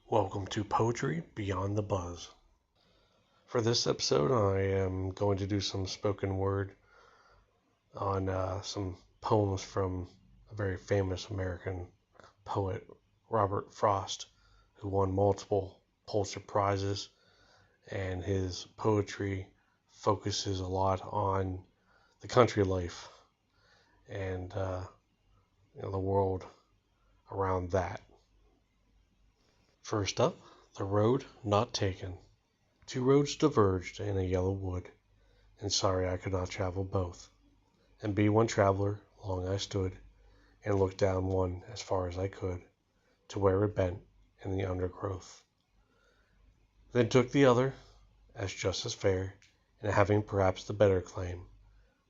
Welcome to Poetry Beyond the Buzz. For this episode, I am going to do some spoken word on some poems from a very famous American poet, Robert Frost, who won multiple Pulitzer Prizes, and his poetry focuses a lot on the country life and the world around that. First up, The Road Not Taken. Two roads diverged in a yellow wood, and sorry I could not travel both. And be one traveler, long I stood, and looked down one as far as I could, to where it bent in the undergrowth. Then took the other, as just as fair, and having perhaps the better claim,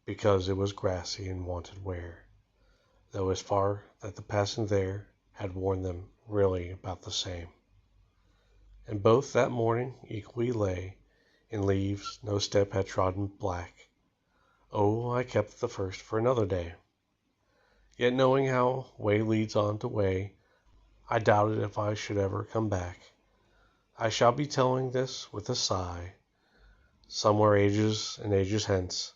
because it was grassy and wanted wear, though as far that the passing there had worn them really about the same. And both that morning equally lay in leaves no step had trodden black. Oh, I kept the first for another day. Yet knowing how way leads on to way, I doubted if I should ever come back. I shall be telling this with a sigh. Somewhere ages and ages hence,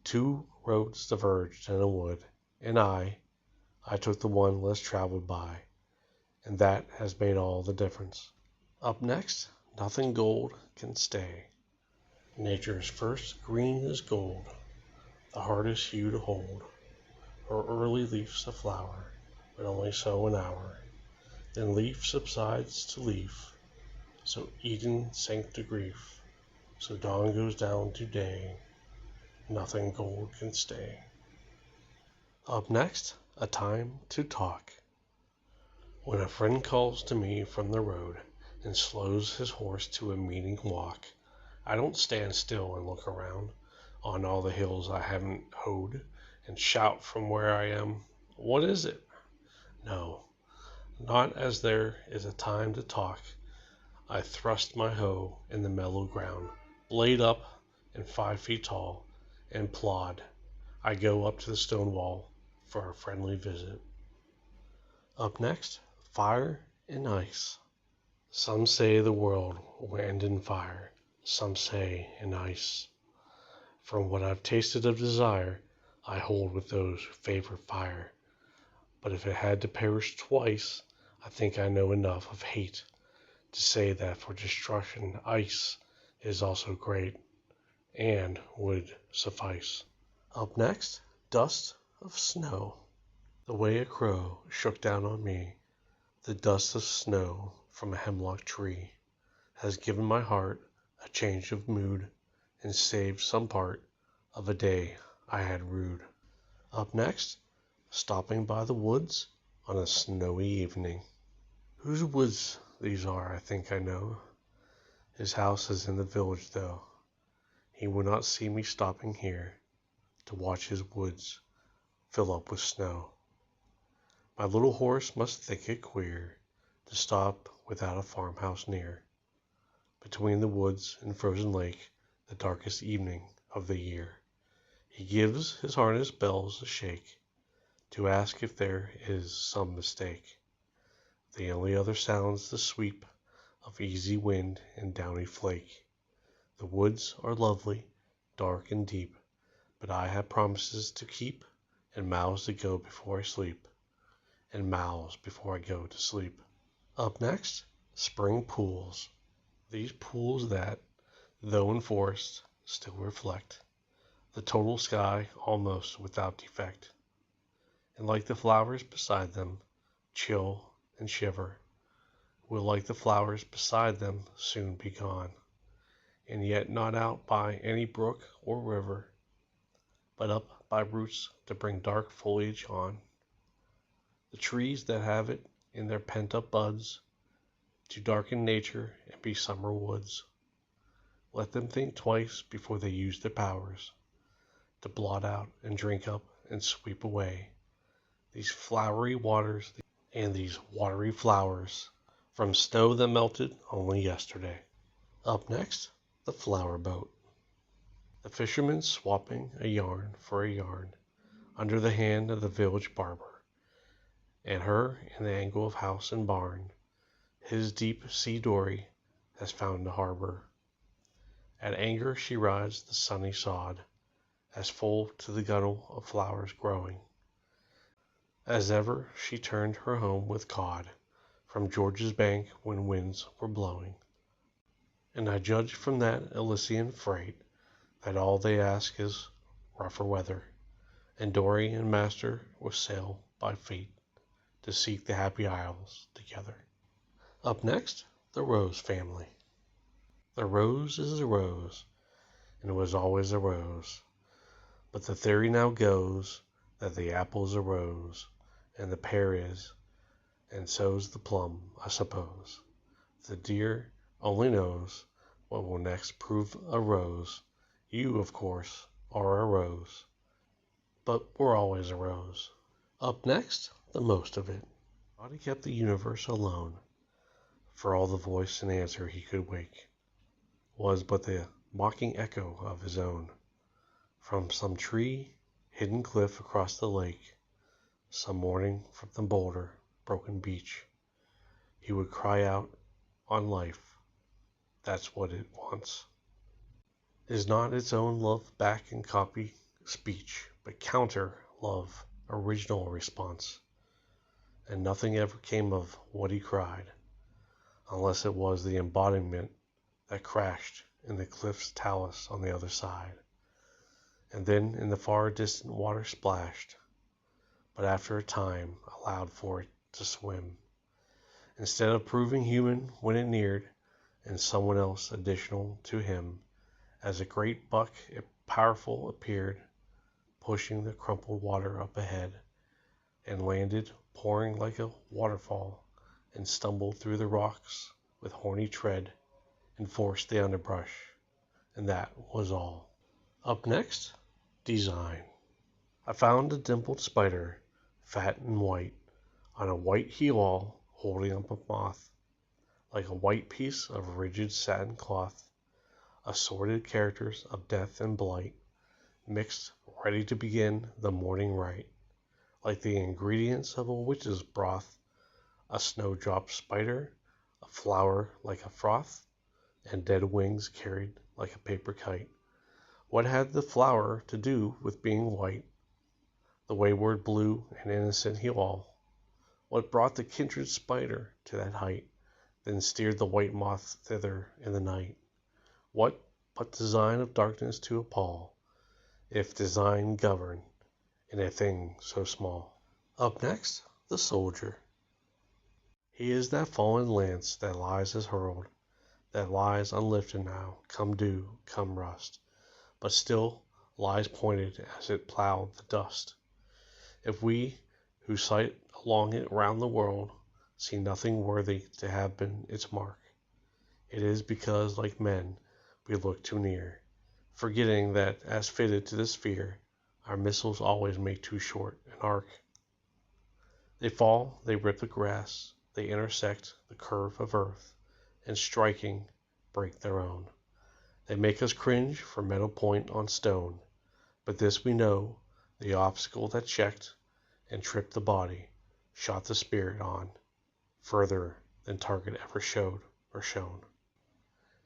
two roads diverged in a wood, and I took the one less traveled by, and that has made all the difference. Up next, Nothing Gold Can Stay. Nature's first green is gold, the hardest hue to hold. Her early leaf's a flower, but only so an hour. Then leaf subsides to leaf, so Eden sank to grief, so dawn goes down to day. Nothing gold can stay. Up next, A Time to Talk. When a friend calls to me from the road and slows his horse to a meaning walk, I don't stand still and look around on all the hills I haven't hoed and shout from where I am, "What is it?" No, not as there is a time to talk. I thrust my hoe in the mellow ground, blade up and 5 feet tall, and plod. I go up to the stone wall for a friendly visit. Up next, Fire and Ice. Some say the world will end in fire, some say in ice. From what I've tasted of desire, I hold with those who favor fire. But if it had to perish twice, I think I know enough of hate to say that for destruction ice is also great, and would suffice. Up next, Dust of Snow. The way a crow shook down on me, the dust of snow from a hemlock tree, has given my heart a change of mood, and saved some part of a day I had rued. Up next, Stopping by the woods on a snowy evening. Whose woods these are I think I know. His house is in the village though. He would not see me stopping here to watch his woods fill up with snow. My little horse must think it queer to stop without a farmhouse near, between the woods and frozen lake, the darkest evening of the year. He gives his harness bells a shake to ask if there is some mistake. The only other sound's the sweep of easy wind and downy flake. The woods are lovely, dark and deep, but I have promises to keep, and miles to go before I sleep, and miles before I go to sleep. Up next, Spring Pools. These pools that, though enforced, still reflect the total sky almost without defect. And like the flowers beside them, chill and shiver, will like the flowers beside them soon be gone, and yet not out by any brook or river, but up by roots to bring dark foliage on. The trees that have it in their pent-up buds to darken nature and be summer woods. Let them think twice before they use their powers to blot out and drink up and sweep away these flowery waters and these watery flowers from snow that melted only yesterday. Up next, The Flower Boat. The fisherman swapping a yarn for a yarn under the hand of the village barber, and her in the angle of house and barn, his deep sea dory has found a harbor. At anchor she rides the sunny sod, as full to the gunwale of flowers growing, as ever she turned her home with cod, from George's bank when winds were blowing. And I judge from that Elysian freight, that all they ask is rougher weather, and dory and master will sail by fate, to seek the happy isles together. Up next, the Rose family. The rose is a rose, and it was always a rose. But the theory now goes that the apple's a rose, and the pear is, and so's the plum, I suppose. The dear only knows what will next prove a rose. You, of course, are a rose, but we're always a rose. Up next, the most of it. God he kept the universe alone, for all the voice and answer he could wake was but the mocking echo of his own, from some tree, hidden cliff across the lake, some morning from the boulder, broken beach, he would cry out on life, that's what it wants. Is not its own love back and copy speech, but counter love, original response. And nothing ever came of what he cried, unless it was the embodiment that crashed in the cliff's talus on the other side, and then in the far distant water splashed, but after a time allowed for it to swim, instead of proving human when it neared, and someone else additional to him, as a great buck powerful appeared, pushing the crumpled water up ahead, and landed, pouring like a waterfall, and stumbled through the rocks with horny tread, and forced the underbrush, and that was all. Up next, design. I found a dimpled spider, fat and white, on a white heel holding up a moth, like a white piece of rigid satin cloth, assorted characters of death and blight, mixed, ready to begin the morning rite, like the ingredients of a witch's broth, a snowdrop spider, a flower like a froth, and dead wings carried like a paper kite. What had the flower to do with being white, the wayward blue and innocent heel? What brought the kindred spider to that height, then steered the white moth thither in the night? What but design of darkness to appall, if design govern in a thing so small? Up next, the soldier. He is that fallen lance that lies as hurled, that lies unlifted now, come dew, come rust, but still lies pointed as it ploughed the dust. If we, who sight along it round the world, see nothing worthy to have been its mark, it is because, like men, we look too near, forgetting that, as fitted to the sphere, our missiles always make too short an arc. They fall, they rip the grass, they intersect the curve of earth, and striking, break their own. They make us cringe for metal point on stone, but this we know, the obstacle that checked and tripped the body, shot the spirit on, further than target ever showed or shown.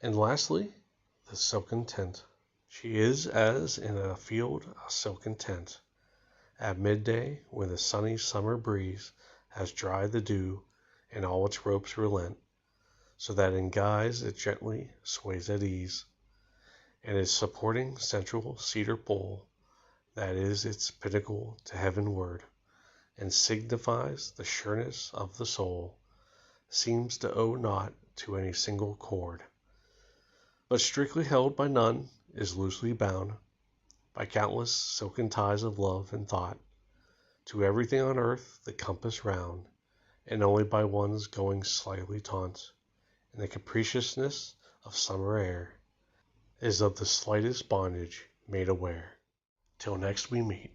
And lastly, the silken tent. She is as in a field a silken tent. At midday, when the sunny summer breeze has dried the dew, and all its ropes relent, so that in guise it gently sways at ease, and its supporting central cedar pole, that is its pinnacle to heavenward, and signifies the sureness of the soul, seems to owe naught to any single cord, but strictly held by none, is loosely bound by countless silken ties of love and thought, to everything on earth the compass round, and only by one's going slightly taunt, in the capriciousness of summer air, is of the slightest bondage made aware. Till next we meet.